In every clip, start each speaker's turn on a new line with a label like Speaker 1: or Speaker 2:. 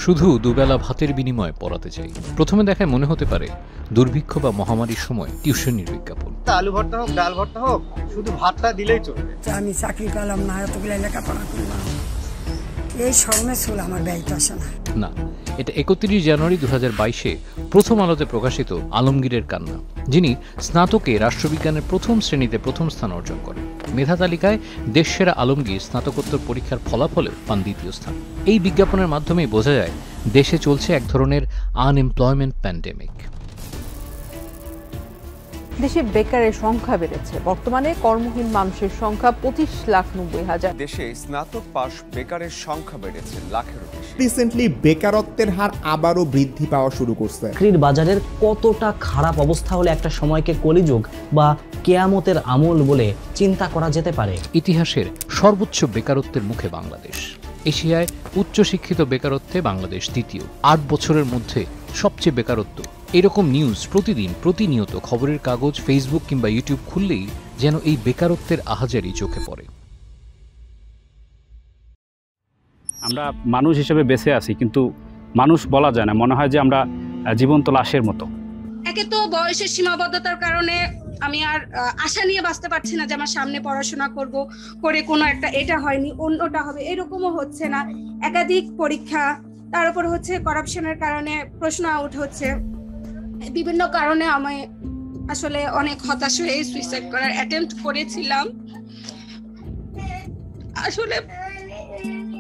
Speaker 1: শুধু দুবেলা ভাতের বিনিময়ে পড়াতে চাই। প্রথমে দেখায় মনে হতে পারে দুর্ভিক্ষ বা মহামারীর সময় টিউশনির বিজ্ঞাপন।
Speaker 2: আলু ভর্তা হোক, ডাল ভর্তা হোক, শুধু ভাতটা দিলেই চলবে।
Speaker 3: আমি চাকরি করলাম না, এতগুলো লেখাপড়া করলাম, এই স্বর্ণে ছিল আমার ব্যয়টা আসে না।
Speaker 1: না, এটা 31 জানুয়ারি 2022-এ প্রথম আলোতে প্রকাশিত আলমগীরের কান্না, যিনি স্নাতকে রাষ্ট্রবিজ্ঞানের প্রথম শ্রেণীতে প্রথম স্থান অর্জন করেন। মেধা তালিকায় দেশসেরা আলমগীর স্নাতকোত্তর পরীক্ষার ফলাফলেও পান দ্বিতীয় স্থান। এই বিজ্ঞাপনের মাধ্যমেই বোঝা যায় দেশে চলছে এক ধরনের আনএমপ্লয়মেন্ট প্যান্ডেমিক।
Speaker 4: দেশে বেকারের সংখ্যা বেড়েছে। বর্তমানে কর্মহীন মানুষের সংখ্যা 25,90,000।
Speaker 5: দেশে স্নাতক পাশ বেকারের সংখ্যা বেড়েছে লাখেরও বেশি।
Speaker 6: রিসেন্টলি বেকারত্বের হার আবারও বৃদ্ধি পাওয়া শুরু করছে।
Speaker 7: চাকরির বাজারের কতটা খারাপ অবস্থা হলে একটা সময়কে কলিযুগ বা কেয়ামতের আমল বলে চিন্তা করা যেতে পারে।
Speaker 1: ইতিহাসের সর্বোচ্চ বেকারত্বের মুখে বাংলাদেশ। এশিয়ায় উচ্চশিক্ষিত বেকারত্বে বাংলাদেশ দ্বিতীয়। 8 বছরের মধ্যে সবচেয়ে বেকারত্ব। এরকম নিউজ প্রতিদিন প্রতিনিয়ত খবরের কাগজ, ফেসবুক কিংবা ইউটিউব খুললেই যেন এই বেকারত্বের আহাজারি চোখে পড়ে।
Speaker 8: আমরা মানুষ হিসেবে বেঁচে আছি, কিন্তু মানুষ বলা যায় না, মনে হয় যে আমরা জীবন্ত লাশের মতো।
Speaker 9: একে তো বয়সের সীমাবদ্ধতার কারণে আমি আর আশা নিয়ে বাঁচতে পারছি না যে আমার সামনে পড়াশোনা করব, করে কোনো একটা এটা হয়নি অন্যটা হবে, এরকমও হচ্ছে না। একাধিক পরীক্ষা, তার উপর হচ্ছে করাপশনের কারণে প্রশ্ন আউট হচ্ছে। বিভিন্ন কারণে আমি আসলে অনেক হতাশ হয়ে সুইসাইড করার অ্যাটেম্প্ট করেছিলাম। আসলে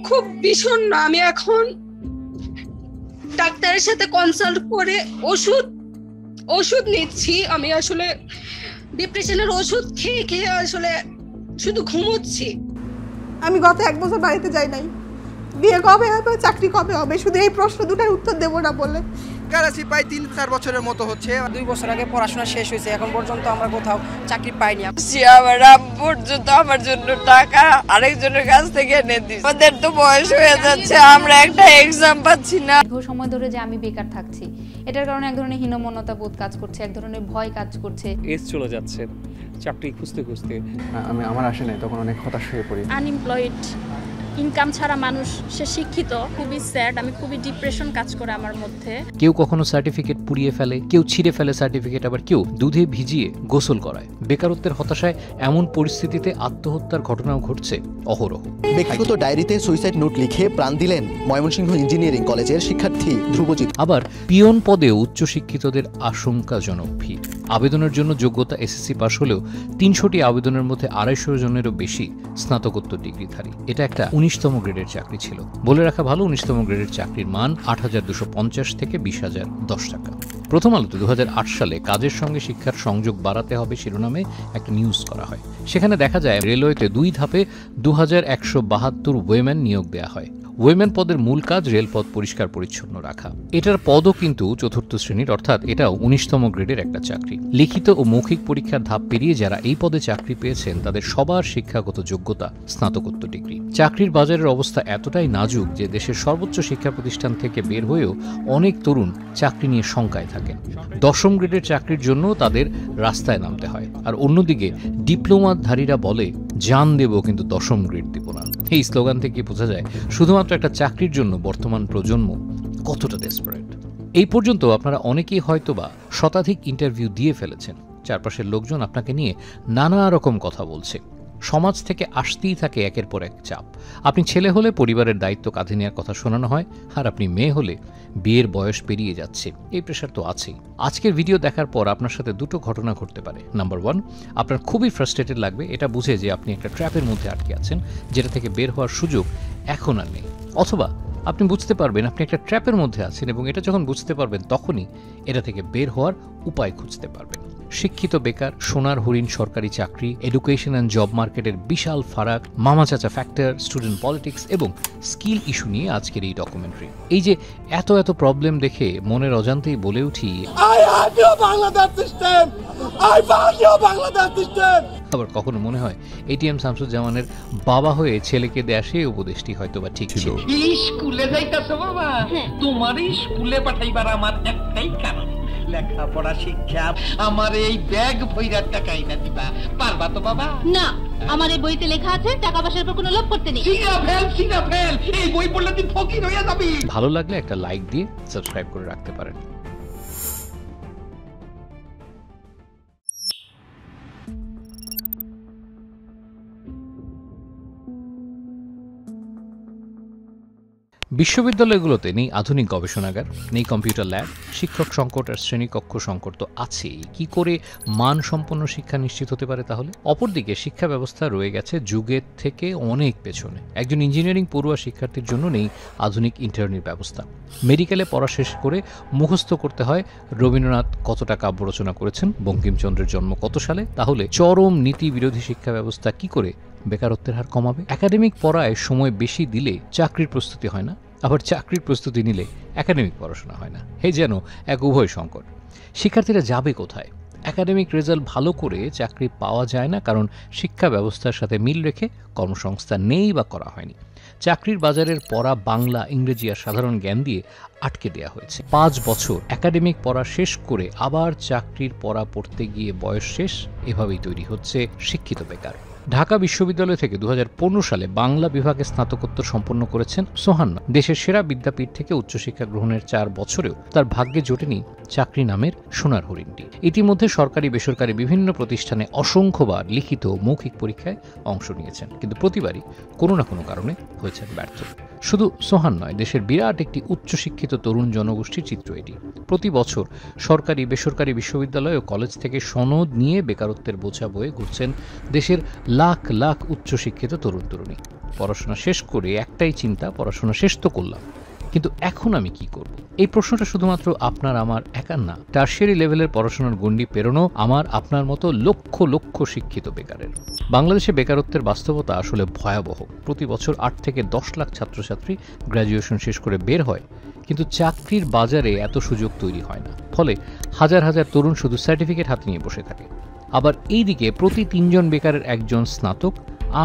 Speaker 9: খুব বিষণ্ণ। আমি এখন ডাক্তারের সাথে কনসাল্ট করে ওষুধ নিচ্ছি। আমি আসলে ডিপ্রেশনের ওষুধ খেয়ে আসলে শুধু ঘুমোচ্ছি।
Speaker 10: আমি গত 1 বছর বাড়িতে যাই নাই। বিয়ে কবে হবে, চাকরি কবে হবে, শুধু এই প্রশ্ন দুটার উত্তর দেবো না বলে
Speaker 2: কারাচি প্রায় 3-4 বছরের মতো হচ্ছে।
Speaker 3: 2 বছর আগে পড়াশোনা শেষ হয়েছে, এখন পর্যন্ত আমরা কোথাও চাকরি পাইনি।
Speaker 11: আমার পর্যন্ত আমার জন্য টাকা আরেকজনের কাছ থেকে এনে দিচ্ছে। আমাদের তো বয়স হয়ে যাচ্ছে, আমরা একটা এক্সাম পাচ্ছি না।
Speaker 12: দীর্ঘ সময় ধরে যে আমি বেকার থাকছি, এটার কারণে এক ধরনের হীনমন্যতা বোধ কাজ করছে, এক ধরনের ভয় কাজ করছে।
Speaker 13: এজ চলে যাচ্ছে চাকরি খুঁজতে আমার আসে নাই, তখন অনেক হতাশ হয়ে পড়ি।
Speaker 14: আনএমপ্লয়েড, ইনকাম ছাড়া মানুষ, সে শিক্ষিত, খুবই স্যাড। আমি খুবই ডিপ্রেশন কাজ করে আমার মধ্যে।
Speaker 1: কেউ কখনো সার্টিফিকেট পুড়িয়ে ফেলে, কেউ ছিঁড়ে ফেলে সার্টিফিকেট, আবার কেউ দুধে ভিজিয়ে গোসল করায়। বেকারত্বের হতাশায় এমন পরিস্থিতিতে আত্মহত্যার ঘটনাও ঘটছে অহরহ।
Speaker 15: ব্যক্তিগত ডায়েরিতে সুইসাইড নোট লিখে প্রাণ দিলেন ময়মনসিংহ ইঞ্জিনিয়ারিং কলেজের শিক্ষার্থী ধ্রুবজিৎ।
Speaker 1: আবার পিয়ন পদেও উচ্চশিক্ষিতদের আশঙ্কাজনক ভিড়। আবেদনের জন্য যোগ্যতা এসএসসি পাশ হলেও 300টি আবেদনের মধ্যে 250 জনেরও বেশি স্নাতকোত্তর ডিগ্রিধারী। এটা একটা 19তম গ্রেডের চাকরি ছিল। বলে রাখা ভালো, 19তম গ্রেডের চাকরির মান 8,250 থেকে 20,010 টাকা। প্রথম আলোতে 2008 সালে কাজের সঙ্গে শিক্ষার সংযোগ বাড়াতে হবে শিরোনামে একটা নিউজ করা হয়। সেখানে দেখা যায় রেলওয়েতে 2 ধাপে 2172 ওয়েম্যান নিয়োগ দেয়া হয়। ওয়েম্যান পদের মূল কাজ রেলপথ পরিষ্কার পরিচ্ছন্ন রাখা। এটার পদও কিন্তু 4র্থ শ্রেণীর, অর্থাৎ এটাও 19তম গ্রেডের একটা চাকরি। লিখিত ও মৌখিক পরীক্ষার ধাপ পেরিয়ে যারা এই পদে চাকরি পেয়েছেন তাদের সবার শিক্ষাগত যোগ্যতা স্নাতকোত্তর ডিগ্রি। চাকরির বাজারের অবস্থা এতটাই নাজুক যে দেশের সর্বোচ্চ শিক্ষা প্রতিষ্ঠান থেকে বের হয়েও অনেক তরুণ চাকরি নিয়ে শঙ্কায় থাকেন। 10ম গ্রেডের চাকরির জন্য তাদের রাস্তায় নামতে হয়। আর অন্যদিকে ডিপ্লোমাধারীরা বলে, জান দেব কিন্তু 10ম গ্রেড দেব না। এই স্লোগান থেকে বোঝা যায় শুধুমাত্র একটা চাকরির জন্য বর্তমান প্রজন্ম কতটা ডেসপারেট। এই পর্যন্ত আপনারা অনেকেই হয়তোবা শতাধিক ইন্টারভিউ দিয়ে ফেলেছেন। চারপাশের লোকজন আপনাকে নিয়ে নানা রকম কথা বলছে। সমাজ থেকে আসতেই থাকে একের পর এক চাপ। আপনি ছেলে হলে পরিবারের দায়িত্ব কাঁধে নেওয়ার কথা শোনানো হয়, আর আপনি মেয়ে হলে বিয়ের বয়স পেরিয়ে যাচ্ছে, এই প্রেশার তো আছেই। আজকের ভিডিও দেখার পর আপনার সাথে দুটো ঘটনা ঘটতে পারে। নাম্বার 1, আপনার খুবই ফ্রাস্ট্রেটেড লাগবে, এটা বুঝে যে আপনি একটা ট্র্যাপের মধ্যে আটকে আছেন, যেটা থেকে বের হওয়ার সুযোগ এখন আর নেই। অথবা আপনি বুঝতে পারবেন আপনি একটা ট্র্যাপের মধ্যে আছেন, এবং এটা যখন বুঝতে পারবেন তখনই এটা থেকে বের হওয়ার উপায় খুঁজতে পারবেন। শিক্ষিত বেকার, সোনার হরিণ সরকারি চাকরি, এডুকেশন অ্যান্ড জব মার্কেটের বিশাল ফারাক, মামা চাচা ফ্যাক্টর, স্টুডেন্ট পলিটিক্স এবং স্কিল ইস্যু নিয়ে আজকের এই ডকুমেন্টারি। এই যে এত প্রবলেম দেখে মনের অজান্তেই বলে উঠি, আবার কখনো মনে হয় এটিএম শামসুজ্জামানের বাবা হয়ে ছেলেকে দেয়া সেই উপদেশটি হয়তোবা ঠিক ছিল।
Speaker 16: স্কুলে যাইতাছো বাবা, তোমার স্কুলে পাঠাইবার আমার একটাই কারণ, লেখাপড়া শিক্ষা। আমার এই ব্যাগ ভইরার টাকা আইনা দিবা পারবা তো বাবা?
Speaker 9: না,
Speaker 17: আমার এই বইতে লেখা আছে টাকা পয়সার উপর কোনো লোভ করতে নেই।
Speaker 16: এই বই পড়লে তুই ফকির হয়ে যাবি।
Speaker 1: ভালো লাগলে একটা লাইক দিয়ে সাবস্ক্রাইব করে রাখতে পারেন। বিশ্ববিদ্যালয়গুলোতে নেই আধুনিক গবেষণাগার, নেই কম্পিউটার ল্যাব, শিক্ষক সংকট আর শ্রেণীকক্ষ সংকট তো আছেই। কি করে মানসম্পন্ন শিক্ষা নিশ্চিত হতে পারে তাহলে? অপরদিকে শিক্ষা ব্যবস্থা রয়ে গেছে যুগের থেকে অনেক পেছনে। একজন ইঞ্জিনিয়ারিং পড়ুয়া শিক্ষার্থীর জন্য নেই আধুনিক ইন্টার্নির ব্যবস্থা। মেডিকেলে পড়া শেষ করে মুখস্থ করতে হয় রবীন্দ্রনাথ কতটা কাব্য রচনা করেছেন, বঙ্কিমচন্দ্রের জন্ম কত সালে। তাহলে চরম নীতি বিরোধী শিক্ষা ব্যবস্থা কি করে বেকারত্বের হার কমাবে? একাডেমিক পড়ায় সময় বেশি দিলে চাকরির প্রস্তুতি হয় না, আবার চাকরির প্রস্তুতি নিলে একাডেমিক পড়াশোনা হয় না। এই যেন এক উভয় সংকট। শিক্ষার্থীরা যাবে কোথায়? একাডেমিক রেজাল্ট ভালো করে চাকরি পাওয়া যায় না, কারণ শিক্ষা ব্যবস্থার সাথে মিল রেখে কর্মসংস্থান নেই বা করা হয়নি। চাকরির বাজারের পড়া বাংলা, ইংরেজি আর সাধারণ জ্ঞান দিয়ে আটকে দেওয়া হয়েছে। 5 বছর একাডেমিক পড়া শেষ করে আবার চাকরির পড়া পড়তে গিয়ে বয়স শেষ। এভাবেই তৈরি হচ্ছে শিক্ষিত বেকার। ঢাকা বিশ্ববিদ্যালয় থেকে 2015 সালে বাংলা বিভাগে স্নাতকোত্তর সম্পন্ন করেছেন সোহান্না। দেশের সেরা বিদ্যাপীঠ থেকে উচ্চশিক্ষা গ্রহণের 4 বছরেও তার ভাগ্যে জোটেনি চাকরি নামের সোনার হরিণটি। ইতিমধ্যে সরকারি বেসরকারি বিভিন্ন প্রতিষ্ঠানে অসংখ্যবার লিখিত মৌখিক পরীক্ষায় অংশ নিয়েছেন, কিন্তু প্রতিবারই কোনো না কোনো কারণে হয়েছেন ব্যর্থ। শুধু সোহান নয়, দেশের বিরাট একটি উচ্চশিক্ষিত তরুণ জনগোষ্ঠীর চিত্র এটি। প্রতি বছর সরকারি বেসরকারি বিশ্ববিদ্যালয় ও কলেজ থেকে সনদ নিয়ে বেকারত্বের বোঝা বয়ে ঘুরছেন দেশের লাখ লাখ উচ্চশিক্ষিত তরুণ তরুণী। পড়াশোনা শেষ করে একটাই চিন্তা, পড়াশোনা শেষ তো করলাম, কিন্তু এখন আমি কি করব? এই প্রশ্নটা শুধুমাত্র আপনার আমার একার না, টারশিয়ারি লেভেলের পড়াশোনার গণ্ডি পেরোনো আমার আপনার মতো লক্ষ লক্ষ শিক্ষিত বেকারের। বাংলাদেশে বেকারত্বের বাস্তবতা আসলে ভয়াবহ। প্রতি বছর 8 থেকে 10 লাখ ছাত্রছাত্রী গ্র্যাজুয়েশন শেষ করে বের হয়, কিন্তু চাকরির বাজারে এত সুযোগ তৈরি হয় না। ফলে হাজার হাজার তরুণ শুধু সার্টিফিকেট হাতে নিয়ে বসে থাকে। আবার এইদিকে প্রতি 3 জন বেকারের একজন স্নাতক,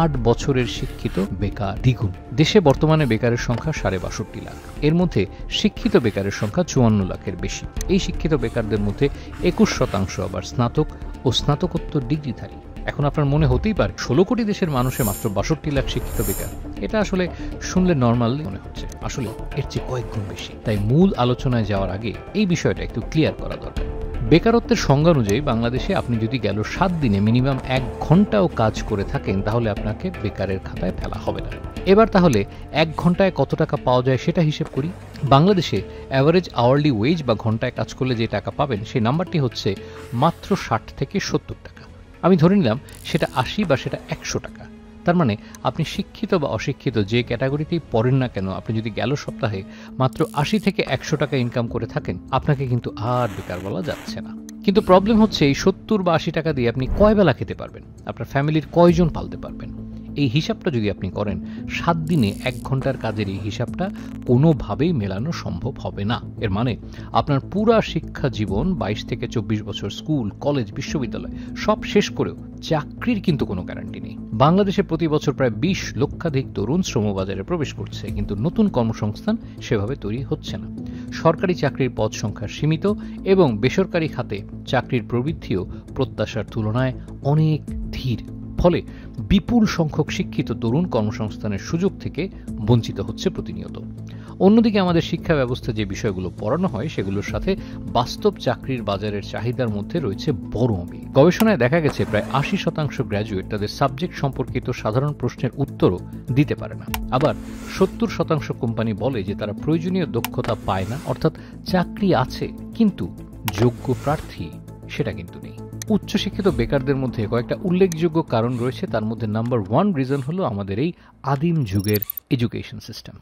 Speaker 1: 8 বছরের শিক্ষিত বেকার দ্বিগুণ। দেশে বর্তমানে বেকারের সংখ্যা 62.5 লাখ। এর মধ্যে শিক্ষিত বেকারের সংখ্যা 54 লাখের বেশি। এই শিক্ষিত বেকারদের মধ্যে 21% আবার স্নাতক ও স্নাতকোত্তর ডিগ্রিধারী। এখন আপনার মনে হতেই পারে 16 কোটি দেশের মানুষে মাত্র 62 লাখ শিক্ষিত বেকার। এটা আসলে শুনলে নর্মাল মনে হচ্ছে, আসলে এর চেয়ে কয়েক গুণ বেশি। তাই মূল আলোচনায় যাওয়ার আগে এই বিষয়টা একটু ক্লিয়ার করা দরকার। বেকারত্বের সংজ্ঞা অনুযায়ী বাংলাদেশে আপনি যদি গেল 7 দিনে মিনিমাম 1 ঘন্টাও কাজ করে থাকেন, তাহলে আপনাকে বেকারের খাতায় ফেলা হবে না। এবার তাহলে 1 ঘন্টায় কত টাকা পাওয়া যায় সেটা হিসেব করি। বাংলাদেশে অ্যাভারেজ আওয়ারলি ওয়েজ বা ঘন্টায় কাজ করলে যে টাকা পাবেন সেই নাম্বারটি হচ্ছে মাত্র 60 থেকে 70 টাকা। আমি ধরে নিলাম সেটা 80 বা সেটা 100 টাকা। তার মানে আপনি শিক্ষিত বা অশিক্ষিত যে ক্যাটাগরিতেই পড়েন না কেন, আপনি যদি গেল সপ্তাহে মাত্র 80 থেকে 100 টাকা ইনকাম করে থাকেন, আপনাকে কিন্তু আর বেকার বলা যাচ্ছে না। কিন্তু প্রবলেম হচ্ছে এই 70 বা 80 টাকা দিয়ে আপনি কয় বেলা খেতে পারবেন, আপনার ফ্যামিলির কয়জন পালতে পারবেন? এই হিসাবটা যদি আপনি করেন, 7 দিনে 1 ঘন্টার কাজের এই হিসাবটা কোনোভাবেই মেলানো সম্ভব হবে না। এর মানে আপনার পুরা শিক্ষা জীবন 22 থেকে 24 বছর স্কুল, কলেজ, বিশ্ববিদ্যালয় সব শেষ করেও চাকরির কিন্তু কোনো গ্যারান্টি নেই। বাংলাদেশে প্রতি বছর প্রায় 20 লক্ষাধিক তরুণ শ্রমবাজারে প্রবেশ করছে, কিন্তু নতুন কর্মসংস্থান সেভাবে তৈরি হচ্ছে না। সরকারি চাকরির পদ সংখ্যা সীমিত এবং বেসরকারি খাতে চাকরির প্রবৃদ্ধিও প্রত্যাশার তুলনায় অনেক ধীর। ফলে বিপুল সংখ্যক শিক্ষিত তরুণ কর্মসংস্থানের সুযোগ থেকে বঞ্চিত হচ্ছে প্রতিনিয়ত। অন্যদিকে আমাদের শিক্ষা ব্যবস্থা যে বিষয়গুলো পড়ানো হয় সেগুলোর সাথে বাস্তব চাকরির বাজারের চাহিদার মধ্যে রয়েছে বড় অমিল। গবেষণায় দেখা গেছে প্রায় 80% গ্র্যাজুয়েট তাদের সাবজেক্ট সম্পর্কিত সাধারণ প্রশ্নের উত্তরও দিতে পারে না। আবার 70% কোম্পানি বলে যে তারা প্রয়োজনীয় দক্ষতা পায় না, অর্থাৎ চাকরি আছে কিন্তু যোগ্য প্রার্থী সেটা কিন্তু নেই। উচ্চশিক্ষিত বেকারদের মধ্যে কয়েকটা উল্লেখযোগ্য কারণ রয়েছে। তার মধ্যে নাম্বার 1 রিজন হলো আমাদের এই আদিম যুগের এডুকেশন সিস্টেম।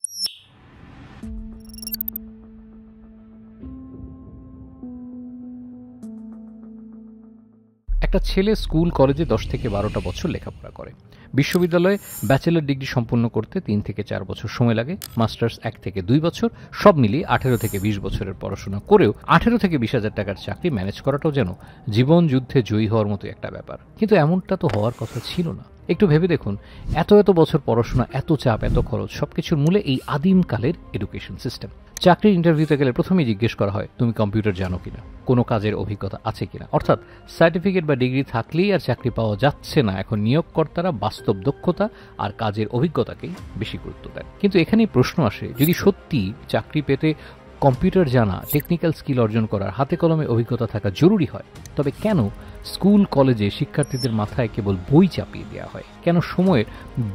Speaker 1: একটা ছেলে স্কুল কলেজে 10 থেকে 12টা বছর লেখাপড়া করে। বিশ্ববিদ্যালয়ে ব্যাচেলর ডিগ্রি সম্পন্ন করতে 3 থেকে 4 বছর সময় লাগে। মাস্টার্স 1 থেকে 2 বছর। সব মিলিয়ে 18 থেকে 20 বছরের পড়াশোনা করেও 18 থেকে 20,000 টাকার চাকরি ম্যানেজ করাটাও যেন জীবন যুদ্ধে জয়ী হওয়ার মতো একটা ব্যাপার। কিন্তু এমনটা তো হওয়ার কথা ছিল না। একটু ভেবে দেখুন, এত এত বছর পড়াশোনা, এত চাপ, এত খরচ, সবকিছুর মূলে এই আদিমকালের এডুকেশন সিস্টেম। চাকরির ইন্টারভিউতে গেলে প্রথমেই জিজ্ঞেস করা হয় তুমি কম্পিউটার জানো কিনা, কোনো কাজের অভিজ্ঞতা আছে কিনা। অর্থাৎ সার্টিফিকেট বা ডিগ্রি থাকলেই আর চাকরি পাওয়া যাচ্ছে না। এখন নিয়োগকর্তারা বাস্তব দক্ষতা আর কাজের অভিজ্ঞতাকেই বেশি গুরুত্ব দেন। কিন্তু এখানেই প্রশ্ন আসে, যদি সত্যি চাকরি পেতে কম্পিউটার জানা, টেকনিক্যাল স্কিল অর্জন করার, হাতে কলমে অভিজ্ঞতা থাকা জরুরি হয়, তবে কেন স্কুল কলেজে শিক্ষার্থীদের মাথায় কেবল বই চাপিয়ে দেওয়া হয়? কেন সময়ের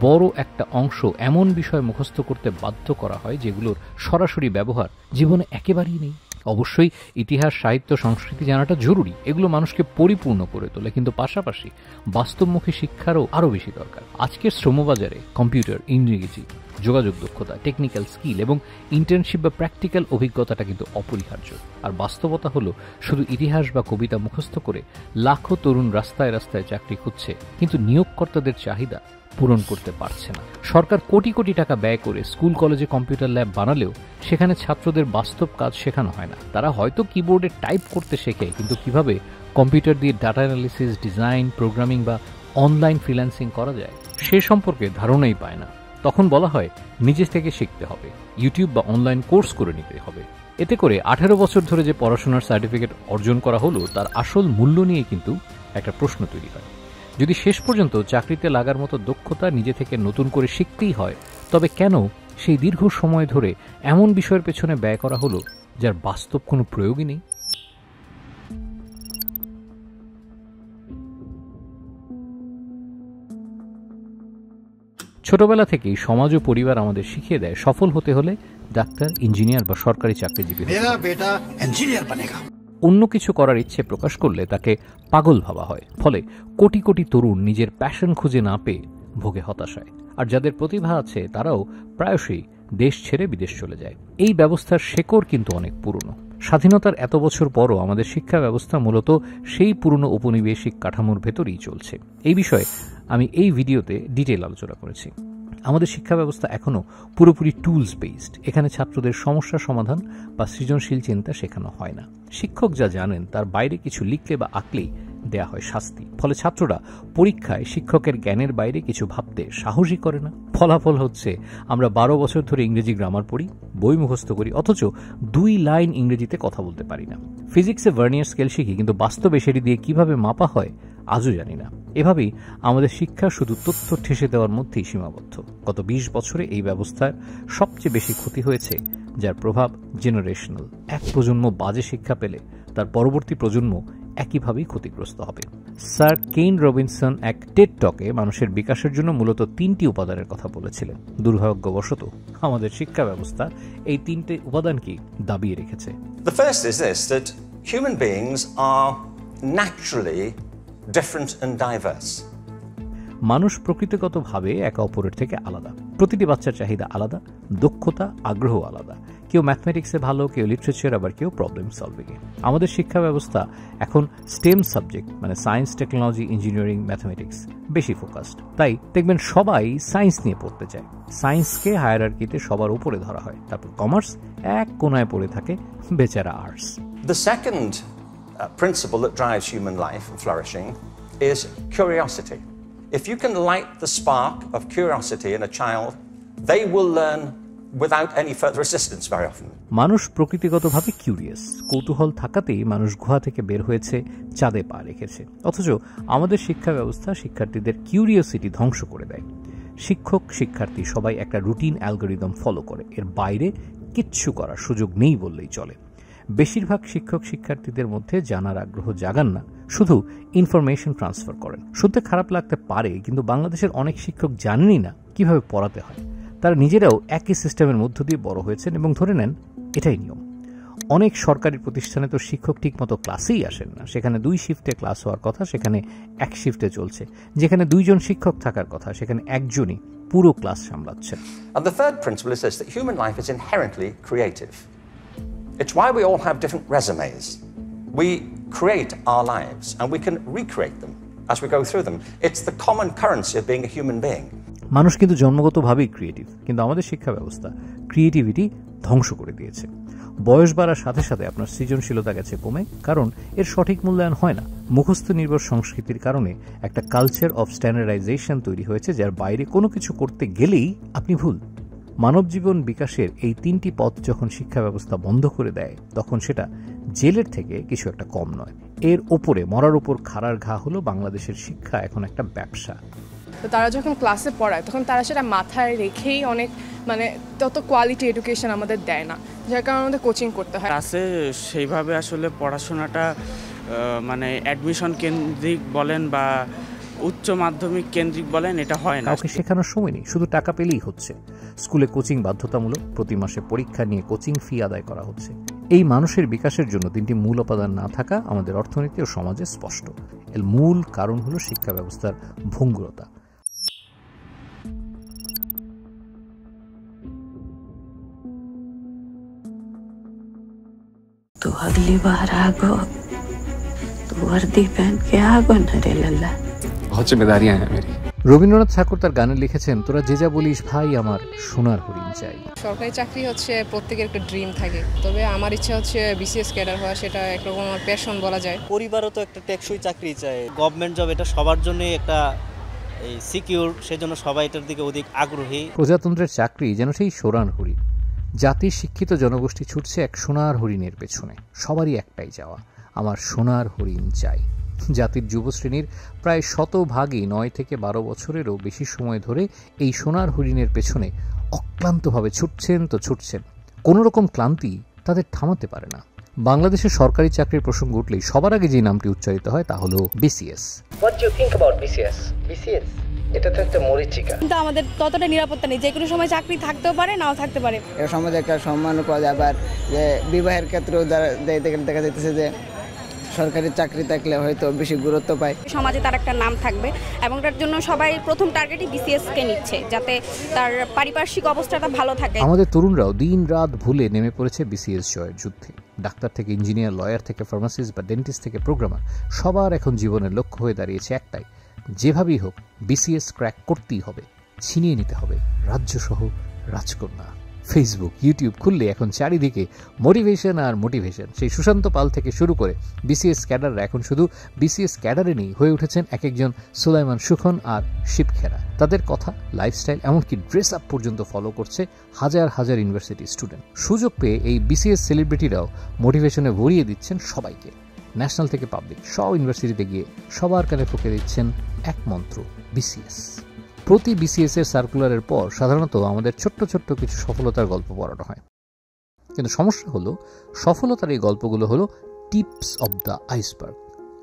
Speaker 1: বড় একটা অংশ এমন বিষয় মুখস্থ করতে বাধ্য করা হয় যেগুলোর সরাসরি ব্যবহার জীবনে একেবারেই নেই? অবশ্যই ইতিহাস, সাহিত্য, সংস্কৃতি জানাটা জরুরি, এগুলো মানুষকে পরিপূর্ণ করে তোলে, কিন্তু পাশাপাশি বাস্তবমুখী শিক্ষারও আরও বেশি দরকার। আজকের শ্রমবাজারে কম্পিউটার, ইংরেজি, যোগাযোগ দক্ষতা, টেকনিক্যাল স্কিল এবং ইন্টার্নশিপ বা প্র্যাকটিক্যাল অভিজ্ঞতাটা কিন্তু অপরিহার্য। আর বাস্তবতা হলো, শুধু ইতিহাস বা কবিতা মুখস্থ করে লাখো তরুণ রাস্তায় রাস্তায় চাকরি খুঁজছে, কিন্তু নিয়োগকর্তাদের চাহিদা পূরণ করতে পারছে না। সরকার কোটি কোটি টাকা ব্যয় করে স্কুল কলেজে কম্পিউটার ল্যাব বানালেও সেখানে ছাত্রদের বাস্তব কাজ শেখানো হয় না। তারা হয়তো কিবোর্ডে টাইপ করতে শেখে, কিন্তু কিভাবে কম্পিউটার দিয়ে ডাটা অ্যানালিসিস, ডিজাইন, প্রোগ্রামিং বা অনলাইন ফ্রিল্যান্সিং করা যায় সে সম্পর্কে ধারণাই পায় না। তখন বলা হয় নিজে থেকে শিখতে হবে, ইউটিউব বা অনলাইন কোর্স করে নিতে হবে। এতে করে 18 বছর ধরে যে পড়াশোনার সার্টিফিকেট অর্জন করা হলো তার আসল মূল্য নিয়ে কিন্তু একটা প্রশ্ন তৈরি হয়। যদি শেষ পর্যন্ত চাকরিতে লাগার মতো দক্ষতা নিজে থেকে নতুন করে শিখতেই হয়, তবে কেন সেই দীর্ঘ সময় ধরে এমন বিষয়ের পেছনে ব্যয় করা হলো যার বাস্তব কোনো প্রয়োগই নেই? ছোটবেলা থেকেই সমাজ ও পরিবার আমাদের শিখিয়ে দেয় সফল হতে হলে ডাক্তার, ইঞ্জিনিয়ার বা সরকারি চাকরিজীবী হতে হবে। অন্য কিছু করার ইচ্ছে প্রকাশ করলে তাকে পাগল ভাবা হয়। ফলে কোটি কোটি তরুণ নিজের প্যাশন খুঁজে না পেয়ে ভোগে হতাশায়। আর যাদের প্রতিভা আছে তারাও প্রায়শই দেশ ছেড়ে বিদেশ চলে যায়। এই ব্যবস্থার শেকড় কিন্তু অনেক পুরনো। স্বাধীনতার এত বছর পরও আমাদের শিক্ষা ব্যবস্থা মূলত সেই পুরনো ঔপনিবেশিক কাঠামোর ভেতরেই চলছে। এই বিষয়ে আমি এই ভিডিওতে ডিটেল আলোচনা করেছি। আমাদের শিক্ষা ব্যবস্থা এখনও পুরোপুরি টুলস বেসড। এখানে ছাত্রদের সমস্যা সমাধান বা সৃজনশীল চিন্তা শেখানো হয় না। শিক্ষক যা জানেন তার বাইরে কিছু লিখলে বা আঁকলেই দেয়া হয় শাস্তি। ফলে ছাত্ররা পরীক্ষায় শিক্ষকের জ্ঞানের বাইরে কিছু ভাবতে সাহসই করে না। ফলাফল হচ্ছে আমরা 12 বছর ধরে ইংরেজি গ্রামার পড়ি, বই মুখস্থ করি, অথচ 2 লাইন ইংরেজিতে কথা বলতে পারি না। ফিজিক্সে ভার্নিয়ার স্কেল শিখি, কিন্তু বাস্তবে সেটি দিয়ে কিভাবে মাপা হয় আজও জানি না। এভাবেই আমাদের শিক্ষা শুধু তথ্য ঠেসে দেওয়ার মধ্যেই সীমাবদ্ধ। গত 20 বছরে এই ব্যবস্থার সবচেয়ে বেশি ক্ষতি হয়েছে, যার প্রভাব জেনারেশনাল। এক প্রজন্ম বাজে শিক্ষা পেলে তার পরবর্তী প্রজন্ম একইভাবেই ক্ষতিগ্রস্ত হবে। স্যার কেইন রবিনসন এক টেড টকে মানুষের বিকাশের জন্য মূলত 3টি উপাদানের কথা বলেছিলেন। দুর্ভাগ্যবশত আমাদের শিক্ষা ব্যবস্থা এই 3টে উপাদানকেই দাবিয়ে রেখেছে।
Speaker 18: The first is this, that human beings are naturally different and diverse.
Speaker 1: মানুষ প্রকৃতিগতভাবে একে অপরের থেকে আলাদা। প্রতিটি বাচ্চার চাহিদা আলাদা, দক্ষতা, আগ্রহ আলাদা। কেউ ম্যাথমেটিক্সে ভালো, কেউ লিটারেচার, আবার কেউ প্রবলেম সলভিংয়ে। আমাদের শিক্ষা ব্যবস্থা এখন স্টেম সাবজেক্ট মানে সায়েন্স, টেকনোলজি, ইঞ্জিনিয়ারিং, ম্যাথমেটিক্স বেশি ফোকাসড। তাই দেখবেন সবাই সায়েন্স নিয়ে পড়তে চায়। সায়েন্সকে হায়ারার্কিতে সবার উপরে ধরা হয়, তারপর কমার্স এক কোনায় পড়ে থাকে বেচারা arts.
Speaker 18: The second principle that drives human life and flourishing is curiosity. If you can light the spark of curiosity in a child, they will learn without any further assistance very often.
Speaker 1: মানুষ প্রকৃতিগতভাবে curious. কৌতূহল থাকাতেই মানুষ গুহা থেকে বের হয়েছে, চাঁদে পা রেখেছে। অথচ আমাদের শিক্ষা ব্যবস্থা শিক্ষার্থীদের কিউরিওসিটি ধ্বংস করে দেয়। শিক্ষক, শিক্ষার্থী সবাই একটা রুটিন অ্যালগোরিদম ফলো করে, এর বাইরে কিচ্ছু করার সুযোগ নেই বললেই চলে। বেশিরভাগ শিক্ষক শিক্ষার্থীদের মধ্যে জানার আগ্রহ জাগান না, শুধু ইনফরমেশন ট্রান্সফার করেন। শুনতে খারাপ লাগতে পারে, কিন্তু বাংলাদেশের অনেক শিক্ষক জানেনই না কিভাবে পড়াতে হয়। তারা নিজেরাও একই সিস্টেমের মধ্য দিয়ে বড় হয়েছেন এবং ধরে নেন এটাই নিয়ম। অনেক সরকারি প্রতিষ্ঠানে তো শিক্ষক ঠিকমতো ক্লাসেই আসেন না। সেখানে 2 শিফটে ক্লাস হওয়ার কথা, সেখানে 1 শিফটে চলছে। যেখানে 2 জন শিক্ষক থাকার কথা, সেখানে একজনই পুরো class সামলাচ্ছেন।
Speaker 18: And the third principle is this, that human life is inherently creative. It's why we all have different resumes. We create our lives and we can recreate them as we go through them. It's the common currency of being a human being.
Speaker 1: মানুষ কিন্তু জন্মগতভাবেই creative, কিন্তু আমাদের শিক্ষা ব্যবস্থা creativity ধ্বংস করে দিয়েছে। বয়স বাড়ার সাথে সাথে আপনার সৃজনশীলতা গেছে কমে, কারণ এর সঠিক মূল্যায়ন হয় না। মুখস্থ নির্ভর সংস্কৃতির কারণে একটা কালচার অফ স্ট্যান্ডার্ডাইজেশন তৈরি হয়েছে, যার বাইরে কোনো কিছু করতে গেলেই আপনি ভুল। মানব জীবন বিকাশের এই 3টি পথ যখন শিক্ষা ব্যবস্থা বন্ধ করে দেয়, তখন সেটা জেলের থেকে কিছু একটা কম নয়। এর ওপরে মরার উপর খাড়ার ঘা হলো বাংলাদেশের শিক্ষা এখন একটা ব্যবসা।
Speaker 19: তো তারা যখন ক্লাসে পড়ায় তখন তারা সেটা মাথায় রেখেই অনেক তত কোয়ালিটি এডুকেশন আমাদের দেয় না, যার কারণে আমাদের কোচিং করতে হয়।
Speaker 20: ক্লাসে সেইভাবে আসলে পড়াশোনাটা অ্যাডমিশন কেন্দ্রিক বলেন বা উচ্চ মাধ্যমিক কেন্দ্রিক বলেন, এটা হয় না।
Speaker 1: কাউকে শেখানোর সময় নেই, শুধু টাকা পেলেই হচ্ছে। স্কুলে কোচিং বাধ্যতামূলক, প্রতি মাসে পরীক্ষা নিয়ে কোচিং ফি আদায় করা হচ্ছে। এই মানুষের বিকাশের জন্য 3টি মূল উপাদান না থাকা আমাদের অর্থনীতি ও সমাজে স্পষ্ট। এর মূল কারণ হলো শিক্ষা ব্যবস্থার ভঙ্গুরতা।
Speaker 21: तो अगली बार आगो तो वर्दी पहन के आगो न रे लल्ला।
Speaker 13: बहुत जिम्मेदारियां हैं मेरी।
Speaker 1: রবীন্দ্রনাথ ঠাকুর তার গানে লিখেছেন, তোরা যে যা বলিস ভাই আমার সোনার হরিণ চাই।
Speaker 19: সরকারি চাকরি হচ্ছে প্রত্যেকের একটা ড্রিম থাকে, তবে আমার ইচ্ছা হচ্ছে বিসিএস ক্যাডার হওয়া, সেটা একরকম আমার প্যাশন বলা যায়।
Speaker 22: পরিবারও তো একটা টেকসই চাকরি চায়, গভর্নমেন্ট জব এটা সবার জন্যই একটা সিকিউর, সেজন্য সবাই এটার দিকে অধিক আগ্রহী।
Speaker 1: প্রজাতন্ত্রের চাকরি যেন সেই সোনার হরিণ। জাতির শিক্ষিত জনগোষ্ঠী ছুটছে এক সোনার হরিণের পেছনে। সবারই একটাই চাওয়া, আমার সোনার হরিণ চাই। জাতির যুবশ্রেণীর প্রায় শতভাগই 9 থেকে 12 বছরেরও বেশি সময় ধরে এই সোনার হরিণের পেছনে অক্লান্তভাবে ছুটছেন। কোনো রকম ক্লান্তি তাদের থামাতে পারে না। বাংলাদেশের সরকারি চাকরির প্রসঙ্গ উঠলেই সবার আগে যে নামটি উচ্চারিত হয় তা হলো BCS.
Speaker 23: What do you think about BCS? BCS এটা তো একটা মরিচিকা,
Speaker 24: কিন্তু আমাদের ততটা নিরাপত্তা নেই, যে কোনো সময় চাকরি থাকতেও পারে নাও থাকতে পারে।
Speaker 23: এর সমাজে একটা সম্মানও পাওয়া যায়, আবার যে বিবাহের ক্ষেত্রেও দেখা যাইতেছে যে সরকারি চাকরি থাকলে হয়তো বেশি গুরুত্ব পায়,
Speaker 24: সমাজে তার একটা নাম থাকবে, এবং তার জন্য সবাই প্রথম টার্গেটই বিসিএস কে নিচ্ছে, যাতে তার পারিপার্শ্বিক অবস্থাটা ভালো থাকে।
Speaker 1: আমাদের তরুণরাও দিন রাত ভুলে নেমে পড়েছে বিসিএস জয়ের যুদ্ধে। ডাক্তার থেকে ইঞ্জিনিয়ার, লয়ার থেকে ফার্মাসিস্ট বা ডেন্টিস্ট থেকে প্রোগ্রামার, সবার এখন জীবনের লক্ষ্য হয়ে দাঁড়িয়েছে একটাই, যেভাবেই হোক বিসিএস ক্র্যাক করতেই হবে, ছিনিয়ে নিতে হবে রাজ্যসহ রাজকন্যা। ফেসবুক, ইউটিউব খুললে এখন চারিদিকে মোটিভেশন আর মোটিভেশন। সেই সুশান্ত পাল থেকে শুরু করে বিসিএস ক্যাডাররা এখন শুধু বিসিএস ক্যাডারে নেই, হয়ে উঠেছেন এক একজন সুলাইমান সুখন আর শিবখেরা। তাদের কথা, লাইফস্টাইল, এমনকি ড্রেস আপ পর্যন্ত ফলো করছে হাজার হাজার ইউনিভার্সিটি স্টুডেন্ট। সুযোগ পেয়ে এই বিসিএস সেলিব্রিটিরাও মোটিভেশনে ভরিয়ে দিচ্ছেন সবাইকে। ন্যাশনাল থেকে পাবলিক সব ইউনিভার্সিটিতে গিয়ে সবার কানে ফুঁকে দিচ্ছেন এক মন্ত্র, বিসিএস। প্রতি বিসিএস এর সার্কুলারের পর সাধারণত আমাদের ছোট্ট ছোট্ট কিছু সফলতার গল্প পড়ানো হয়, কিন্তু সমস্যা হলো সফলতার এই গল্পগুলো হলো টিপস অব দ্য আইসবার্গ।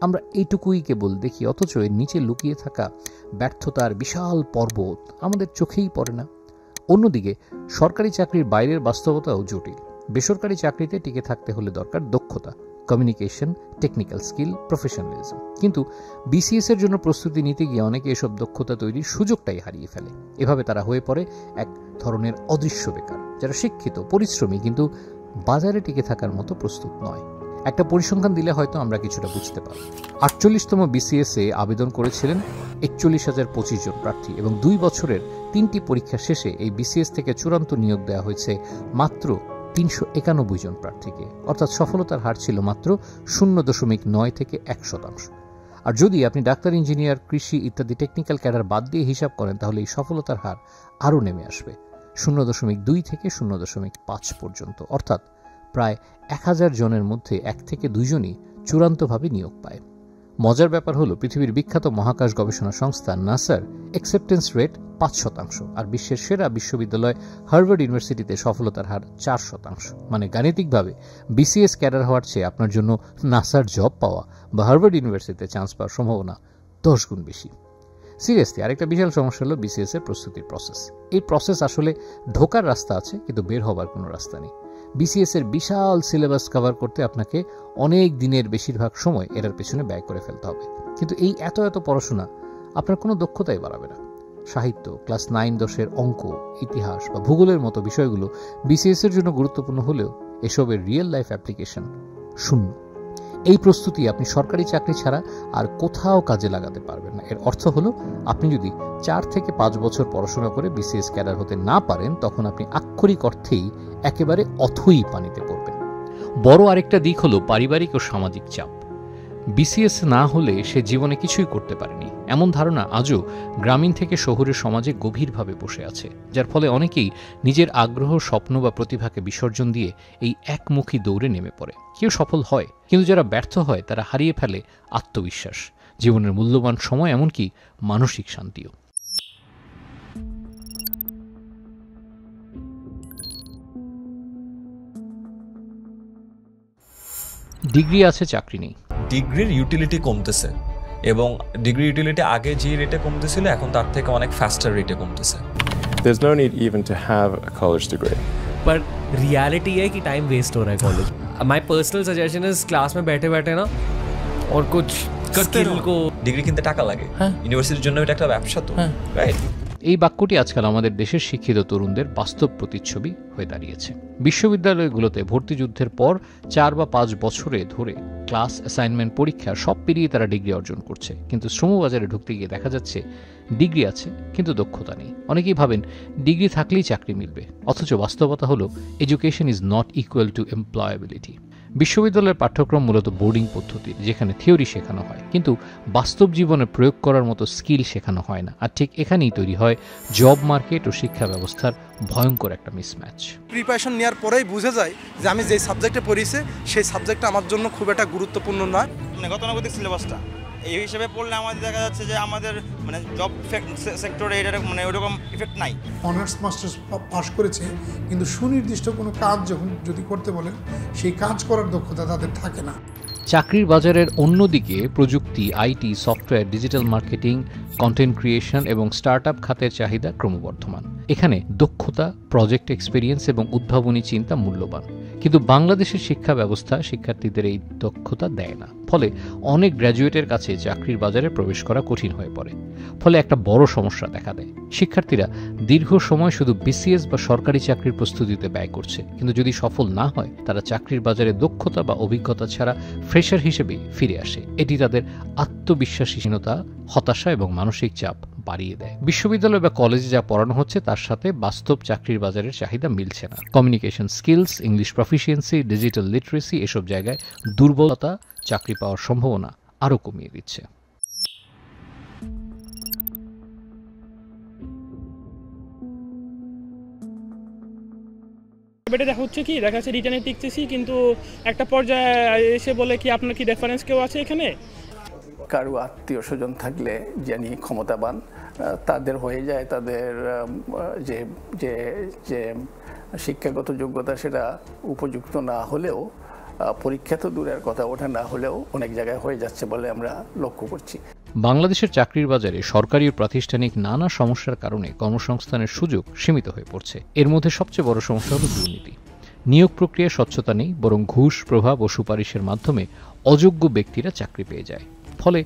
Speaker 1: আমরা এইটুকুই কেবল দেখি, অথচ এর নিচে লুকিয়ে থাকা ব্যর্থতার বিশাল পর্বত আমাদের চোখেই পড়ে না। অন্যদিকে সরকারি চাকরির বাইরের বাস্তবতাও জটিল। বেসরকারি চাকরিতে টিকে থাকতে হলে দরকার দক্ষতা, কমিউনিকেশন, টেকনিক্যাল স্কিল, প্রফেশনালিজম। কিন্তু বিসিএস এর জন্য প্রস্তুতি নিতে গিয়ে অনেকে এসব দক্ষতা তৈরির সুযোগটাই হারিয়ে ফেলে। এভাবে তারা হয়ে পড়ে এক ধরনের অদৃশ্য বেকার, যারা শিক্ষিত, পরিশ্রমী, কিন্তু বাজারে টিকে থাকার মতো প্রস্তুত নয়। একটা পরিসংখ্যান দিলে হয়তো আমরা কিছুটা বুঝতে পারব। 48তম বিসিএস এ আবেদন করেছিলেন 41,025 জন প্রার্থী, এবং 2 বছরের 3টি পরীক্ষা শেষে এই বিসিএস থেকে চূড়ান্ত নিয়োগ দেওয়া হয়েছে মাত্র 391 জন প্রার্থীকে। অর্থাৎ সফলতার হার ছিল মাত্র 0.9 থেকে 1%। আর যদি আপনি ডাক্তার, ইঞ্জিনিয়ার, কৃষি ইত্যাদি টেকনিক্যাল ক্যাডার বাদ দিয়ে হিসাব করেন, তাহলে এই সফলতার হার আরও নেমে আসবে 0.2 থেকে 0.5 পর্যন্ত। অর্থাৎ প্রায় 1000 জনের মধ্যে 1 থেকে 2 জনই চূড়ান্তভাবে নিয়োগ পায়। মজার ব্যাপার হলো, পৃথিবীর বিখ্যাত মহাকাশ গবেষণা সংস্থা নাসার অ্যাকসেপ্টেন্স রেট 5%, আর বিশ্বের সেরা বিশ্ববিদ্যালয় হার্ভার্ড ইউনিভার্সিটিতে সফলতার হার 4%। মানে গাণিতিকভাবে বিসিএস ক্যাডার হওয়ার চেয়ে আপনার জন্য নাসার জব পাওয়া বা হার্ভার্ড ইউনিভার্সিটিতে চান্স পাওয়ার সম্ভাবনা 10 গুণ বেশি। সিরিয়াসলি আরেকটা বিশাল সমস্যা হলো বিসিএস এর প্রস্তুতির প্রসেস। এই প্রসেস আসলে ঢোকার রাস্তা আছে, কিন্তু বের হবার কোনো রাস্তা নেই। বিসিএস এর বিশাল সিলেবাস কভার করতে আপনাকে অনেক দিনের বেশিরভাগ সময় এটার পেছনে ব্যয় করে ফেলতে হবে। কিন্তু এই এত পড়াশোনা আপনার কোনো দক্ষতাই বাড়াবে না। সাহিত্য, ক্লাস 9-10 অঙ্ক, ইতিহাস বা ভূগোলের মতো বিষয়গুলো বিসিএস এর জন্য গুরুত্বপূর্ণ হলেও এসবের রিয়েল লাইফ অ্যাপ্লিকেশন শূন্য। এই প্রস্তুতি আপনি সরকারি চাকরি ছাড়া আর কোথাও কাজে লাগাতে পারবেন না। এর অর্থ হলো, আপনি যদি 4 থেকে 5 বছর পড়াশোনা করে বিসিএস ক্যাডার হতে না পারেন, তখন আপনি আক্ষরিক অর্থেই একেবারে অথই পানিতে পড়বেন। বড় আরেকটা দিক হলো পারিবারিক ও সামাজিক চাপ। বিসিএস না হলে সে জীবনে কিছুই করতে পারেনি, এমন ধারণা আজও গ্রামীণ থেকে শহরের সমাজে গভীরভাবে বসে আছে, যার ফলে অনেকেই নিজের আগ্রহ, স্বপ্ন বা প্রতিভাকে বিসর্জন দিয়ে এই একমুখী দৌড়ে নেমে পড়ে। কেউ সফল হয়, কিন্তু যারা ব্যর্থ হয় তারা হারিয়ে ফেলে আত্মবিশ্বাস, জীবনের মূল্যবান সময়, এমনকি মানসিক শান্তিও। ডিগ্রি আছে, চাকরি নেই।
Speaker 4: ডিগ্রির ইউটিলিটি কমতেছে, এবং ডিগ্রি ইউটিলিটি আগে যে রেটে কমতেছিল এখন তার থেকে অনেক ফাস্টার রেটে কমতেছে।
Speaker 5: There's no need even to have a college degree.
Speaker 6: पर रियलिटी है कि टाइम वेस्ट हो रहा है college. My personal suggestion is class में बैठे बैठे ना और कुछ स्किल को
Speaker 4: ডিগ্রি কিনতে টাকা লাগে, ইউনিভার্সিটির জন্য এটা একটা ব্যবসা তো, রাইট?
Speaker 1: এই বাক্যটি আজকাল আমাদের দেশের শিক্ষিত তরুণদের বাস্তব প্রতিচ্ছবি হয়ে দাঁড়িয়েছে। বিশ্ববিদ্যালয়গুলোতে ভর্তি যুদ্ধের পর 4 বা 5 বছরে ধরে ক্লাস, অ্যাসাইনমেন্ট, পরীক্ষা সব পেরিয়ে তারা ডিগ্রি অর্জন করছে, কিন্তু শ্রমবাজারে ঢুকতে গিয়ে দেখা যাচ্ছে ডিগ্রি আছে কিন্তু দক্ষতা নেই। অনেকেই ভাবেন ডিগ্রি থাকলেই চাকরি মিলবে, অথচ বাস্তবতা হলো education is not equal to employability. বিশ্ববিদ্যালয়ের পাঠ্যক্রম মূলত বোর্ডিং পদ্ধতি, যেখানে থিওরি শেখানো হয় কিন্তু বাস্তব জীবনে প্রয়োগ করার মতো স্কিল শেখানো হয় না। আর ঠিক এখানেই তৈরি হয় জব মার্কেট ও শিক্ষা ব্যবস্থার ভয়ঙ্কর একটা মিসম্যাচ।
Speaker 7: প্রিপারেশন নেওয়ার পরেই বুঝে যায় যে আমি যে সাবজেক্টে পড়িয়েছি সেই সাবজেক্টটা আমার জন্য খুব একটা গুরুত্বপূর্ণ নয়।
Speaker 25: গতানুগতিক সিলেবাসটা এই হিসেবে পড়লে আমাদের দেখা যাচ্ছে যে আমাদের জব সেক্টরে এটা ওরকম ইফেক্ট নাই।
Speaker 26: অনার্স মাস্টার্স পাস করেছে কিন্তু সুনির্দিষ্ট কোনো কাজ যখন যদি করতে বলেন সেই কাজ করার দক্ষতা তাদের থাকে না।
Speaker 1: চাকরির বাজারের অন্যদিকে প্রযুক্তি, IT, software, digital marketing, content creation এবং স্টার্টআপ খাতের চাহিদা ক্রমবর্ধমান। এখানে দক্ষতা, প্রজেক্ট এক্সপেরিয়েন্স এবং উদ্ভাবনী চিন্তা মূল্যবান, কিন্তু বাংলাদেশের শিক্ষা ব্যবস্থা শিক্ষার্থীদের এই দক্ষতা দেয় না। ফলে অনেক গ্র্যাজুয়েটের কাছে চাকরির বাজারে প্রবেশ করা কঠিন হয়ে পড়ে। ফলে একটা বড় সমস্যা দেখা দেয়। শিক্ষার্থীরা দীর্ঘ সময় শুধু বিসিএস বা সরকারি চাকরির প্রস্তুতিতে ব্যয় করছে, কিন্তু যদি সফল না হয় তারা চাকরির বাজারে দক্ষতা বা অভিজ্ঞতা ছাড়া ফ্রেশার হিসেবেই ফিরে আসে। এটি তাদের আত্মবিশ্বাসহীনতা, হতাশা এবং মানসিক চাপ বাড়িয়ে দেয়। বিশ্ববিদ্যালয় বা কলেজে যা পড়ানো হচ্ছে তার সাথে বাস্তব চাকরির বাজারের চাহিদা মিলছে না। Communication skills, English proficiency, digital literacy এসব জায়গায় দুর্বলতা চাকরি পাওয়ার সম্ভাবনা আরও কমিয়ে দিচ্ছে।
Speaker 27: দেখা হচ্ছে কি দেখা যাচ্ছে রিটার্নে টিকতেছি, কিন্তু একটা পর্যায়ে এসে বলে কি আপনার কি রেফারেন্স কেউ আছে এখানে?
Speaker 28: কারো আত্মীয় স্বজন থাকলে যিনি ক্ষমতাবান তাদের হয়ে যায়, তাদের যে যে যে শিক্ষাগত যোগ্যতা সেটা উপযুক্ত না হলেও, পরীক্ষা তো দূরের কথা, ওঠা না হলেও অনেক জায়গায় হয়ে যাচ্ছে বলে আমরা লক্ষ্য করছি।
Speaker 1: বাংলাদেশের চাকরির বাজারে সরকারি ও প্রাতিষ্ঠানিক নানা সমস্যার কারণে কর্মসংস্থানের সুযোগ সীমিত হয়ে পড়ছে। এর মধ্যে সবচেয়ে বড় সমস্যা হল দুর্নীতি। নিয়োগ প্রক্রিয়ায় স্বচ্ছতা নেই, বরং ঘুষ, প্রভাব ও সুপারিশের মাধ্যমে অযোগ্য ব্যক্তিরা চাকরি পেয়ে যায়। ফলে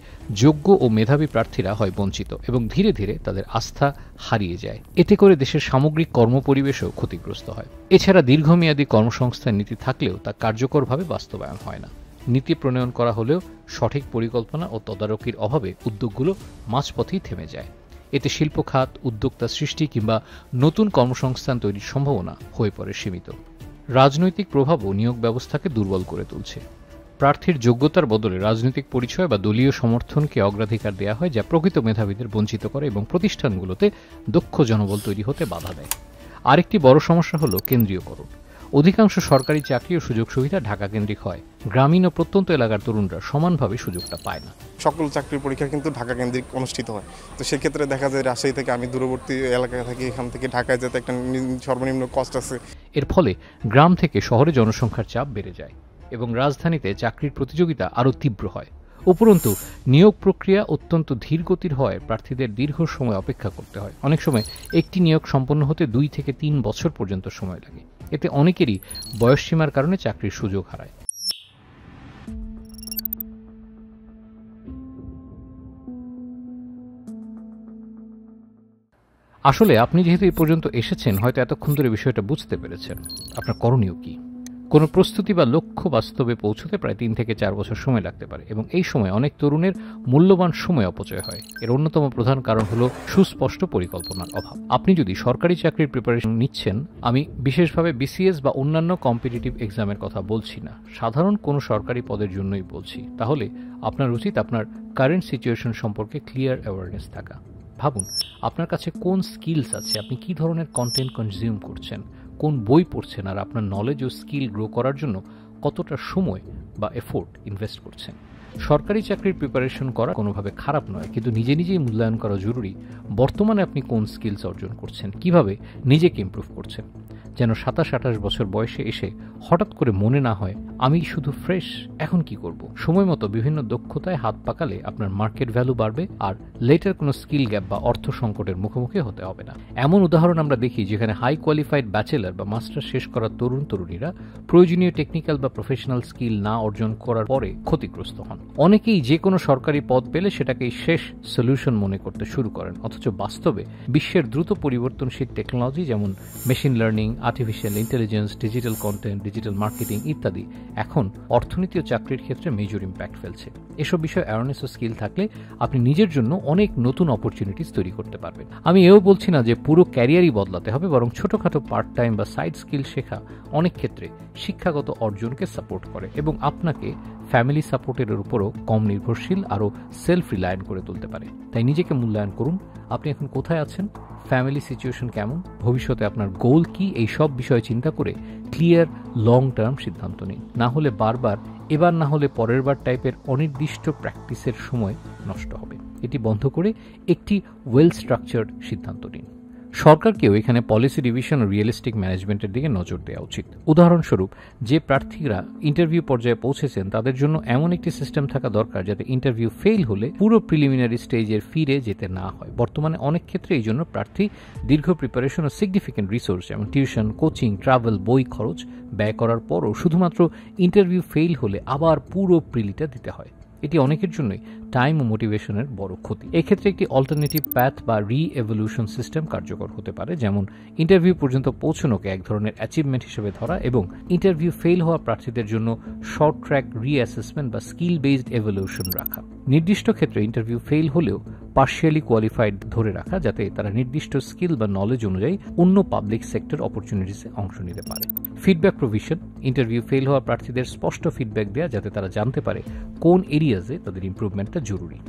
Speaker 1: যোগ্য ও মেধাবী প্রার্থীরা হয় বঞ্চিত এবং ধীরে ধীরে তাদের আস্থা হারিয়ে যায়। এতে করে দেশের সামগ্রিক কর্মপরিবেশও ক্ষতিগ্রস্ত হয়। এছাড়া দীর্ঘমেয়াদী কর্মসংস্থান নীতি থাকলেও তা কার্যকরভাবে বাস্তবায়ন হয় না। নীতি প্রণয়ন করা হলেও সঠিক পরিকল্পনা ও তদারকির অভাবে উদ্যোগগুলো মাঝপথেই থেমে যায়। এতে শিল্প খাত, উদ্যোক্তা সৃষ্টি কিংবা নতুন কর্মসংস্থান তৈরির সম্ভাবনা হয়ে পড়ে সীমিত। রাজনৈতিক প্রভাবও নিয়োগ ব্যবস্থাকে দুর্বল করে তুলছে। প্রার্থীর যোগ্যতার বদলে রাজনৈতিক পরিচয় বা দলীয় সমর্থনকে অগ্রাধিকার দেওয়া হয়, যা প্রকৃত মেধাবীদের বঞ্চিত করে এবং প্রতিষ্ঠানগুলোতে দক্ষ জনবল তৈরি হতে বাধা দেয়। আরেকটি বড় সমস্যা হল কেন্দ্রীয়করণ। অধিকাংশ সরকারি চাকরি ও সুযোগ সুবিধা ঢাকা কেন্দ্রিক হয়। গ্রামীণ ও প্রত্যন্ত এলাকার তরুণরা সমানভাবে সুযোগটা পায় না।
Speaker 7: সকল চাকরির পরীক্ষা কিন্তু ঢাকা কেন্দ্রিক অনুষ্ঠিত হয়, তো সেক্ষেত্রে দেখা যায় রাজশাহী থেকে আমি দূরবর্তী এলাকায় থাকি, এখান থেকে ঢাকায় যেতে একটা সর্বনিম্ন কষ্ট আছে।
Speaker 1: এর ফলে গ্রাম থেকে শহরে জনসংখ্যার চাপ বেড়ে যায় এবং রাজধানীতে চাকরির প্রতিযোগিতা আরও তীব্র হয়। উপরন্তু নিয়োগ প্রক্রিয়া অত্যন্ত ধীরগতির হয়, প্রার্থীদের দীর্ঘ সময় অপেক্ষা করতে হয়। অনেক সময় একটি নিয়োগ সম্পন্ন হতে 2 থেকে 3 বছর পর্যন্ত সময় লাগে। এতে অনেকেরই বয়সসীমার কারণে চাকরির সুযোগ হারায়। আসলে আপনি যেহেতু এই পর্যন্ত এসেছেন, হয়তো এতক্ষণ ধরে বিষয়টা বুঝতে পেরেছেন। আপনার করণীয় কি? কোনো প্রস্তুতি বা লক্ষ্য বাস্তবে পৌঁছতে প্রায় 3 থেকে 4 বছর সময় লাগতে পারে এবং এই সময় অনেক তরুণের মূল্যবান সময় অপচয় হয়। এর অন্যতম প্রধান কারণ হলো সুস্পষ্ট পরিকল্পনার অভাব। আপনি যদি সরকারি চাকরির প্রিপারেশন নিচ্ছেন, আমি বিশেষভাবে বিসিএস বা অন্যান্য কম্পিটিটিভ এক্সামের কথা বলছি না, সাধারণ কোনো সরকারি পদের জন্যই বলছি, তাহলে আপনার উচিত আপনার কারেন্ট সিচুয়েশন সম্পর্কে ক্লিয়ার অ্যাওয়ারনেস থাকা। ভাবুন আপনার কাছে কোন স্কিলস আছে, আপনি কি ধরনের কন্টেন্ট কনজিউম করছেন, কোন বই পড়ছেন, আর আপনার নলেজ ও স্কিল গ্রো করার জন্য কতটা সময় বা এফোর্ট ইনভেস্ট করছেন। সরকারি চাকরির প্রিপারেশন করা কোনোভাবে খারাপ নয়, কিন্তু নিজে নিজেই মূল্যায়ন করা জরুরি বর্তমানে আপনি কোন স্কিলস অর্জন করছেন, কিভাবে নিজেকে ইমপ্রুভ করছেন, যেন 27-28 বছর বয়সে এসে হঠাৎ করে মনে না হয় আমি শুধু ফ্রেশ, এখন কি করব। সময় মতো বিভিন্ন দক্ষতায় হাত পাকালে আপনার মার্কেট ভ্যালু বাড়বে আর লেটার কোনো স্কিল গ্যাপ বা অর্থ সংকটের মুখোমুখি হতে হবে না। এমন উদাহরণ আমরা দেখি যেখানে হাই কোয়ালিফাইড ব্যাচেলর বা মাস্টার শেষ করা তরুণীরা প্রয়োজনীয় টেকনিক্যাল বা প্রফেশনাল স্কিল না অর্জন করার পরে ক্ষতিগ্রস্ত হন। অনেকেই যে কোনো সরকারি পদ পেলে সেটাকেই শেষ সলিউশন মনে করতে শুরু করেন, অথচ বাস্তবে বিশ্বের দ্রুত পরিবর্তনশীল টেকনোলজি যেমন machine learning, artificial intelligence, digital content, digital marketing ইত্যাদি এখন অর্থনীতি ও চাকরির ক্ষেত্রে মেজর ইম্প্যাক্ট ফেলছে। এসব বিষয়ে অ্যাওয়ারনেস ও স্কিল থাকলে আপনি নিজের জন্য অনেক নতুন অপরচুনিটিস তৈরি করতে পারবেন। আমি এও বলছি না যে পুরো ক্যারিয়ারই বদলাতে হবে, বরং ছোটখাটো পার্ট টাইম বা সাইড স্কিল শেখা অনেক ক্ষেত্রে শিক্ষাগত অর্জনকে সাপোর্ট করে এবং আপনাকে ফ্যামিলি সাপোর্টের উপরও কম নির্ভরশীল আরও সেলফ রিলায়েন্ট করে তুলতে পারে। তাই নিজেকে মূল্যায়ন করুন, আপনি এখন কোথায় আছেন, ফ্যামিলি সিচুয়েশন কেমন, ভবিষ্যতে আপনার গোল কি, এই সব বিষয়ে চিন্তা করে ক্লিয়ার লং টার্ম সিদ্ধান্ত নিন। না হলে বারবার এবার না হলে পরের বার টাইপের অনির্দিষ্ট প্র্যাকটিসের সময় নষ্ট হবে। এটি বন্ধ করে একটি ওয়েল স্ট্রাকচার্ড সিদ্ধান্ত নিন। সরকারকেও এখানে পলিসি রিভিশন ও রিয়েলিস্টিক ম্যানেজমেন্টের দিকে নজর দেওয়া উচিত। উদাহরণস্বরূপ, যে প্রার্থীরা ইন্টারভিউ পর্যায়ে পৌঁছেছেন তাদের জন্য এমন একটি সিস্টেম থাকা দরকার যাতে ইন্টারভিউ ফেল হলে পুরো প্রিলিমিনারি স্টেজের ফিরে যেতে না হয়। বর্তমানে অনেক ক্ষেত্রে এই জন্য প্রার্থী দীর্ঘ প্রিপারেশন ও সিগনিফিকেন্ট রিসোর্স যেমন টিউশন, কোচিং, ট্রাভেল, বই খরচ ব্যয় করার পরও শুধুমাত্র ইন্টারভিউ ফেল হলে আবার পুরো প্রিলিটা দিতে হয়। এটি অনেকের জন্যই টাইম ও মোটিভেশনের বড় ক্ষতি। এক্ষেত্রে একটি অল্টারনেটিভ প্যাথ বা রি-এভলিউশন সিস্টেম কার্যকর হতে পারে, যেমন ইন্টারভিউ পর্যন্ত পৌঁছানোকে এক ধরনের অ্যাচিভমেন্ট হিসেবে ধরা এবং ইন্টারভিউ ফেল হওয়া প্রার্থীদের জন্য শর্ট ট্র্যাক রি-অ্যাসেসমেন্ট বা স্কিল বেসড এভলিউশন রাখা। নির্দিষ্ট ক্ষেত্রে ইন্টারভিউ ফেল হলেও পার্শিয়ালি কোয়ালিফাইড ধরে রাখা, যাতে তারা নির্দিষ্ট স্কিল বা নলেজ অনুযায়ী অন্য পাবলিক সেক্টর অপরচুনিটিসে অংশ নিতে পারে। ফিডব্যাক প্রভিশন, ইন্টারভিউ ফেল হওয়া প্রার্থীদের স্পষ্ট ফিডব্যাক দেওয়া যাতে তারা জানতে পারে কোন এরিয়াজে তাদের ইমপ্রুভমেন্টটা জরুরি,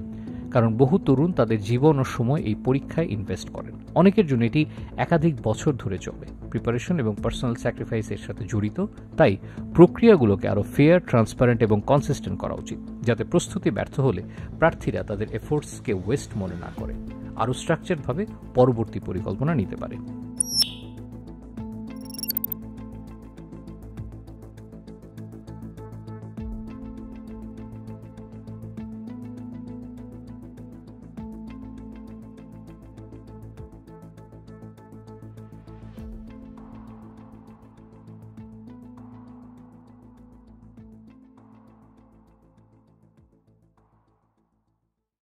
Speaker 1: কারণ বহু তরুণ তাদের জীবন ও সময় এই পরীক্ষায় ইনভেস্ট করেন। অনেকের জন্য এটি একাধিক বছর ধরে চলে। প্রিপারেশন এবং পার্সোনাল স্যাক্রিফাইসের সাথে জড়িত, তাই প্রক্রিয়াগুলোকে আরও ফেয়ার, ট্রান্সপারেন্ট এবং কনসিস্টেন্ট করা উচিত, যাতে প্রস্তুতি ব্যর্থ হলে প্রার্থীরা তাদের এফোর্টসকে ওয়েস্ট মনে না করে, আরও স্ট্রাকচারভাবে পরবর্তী পরিকল্পনা নিতে পারে।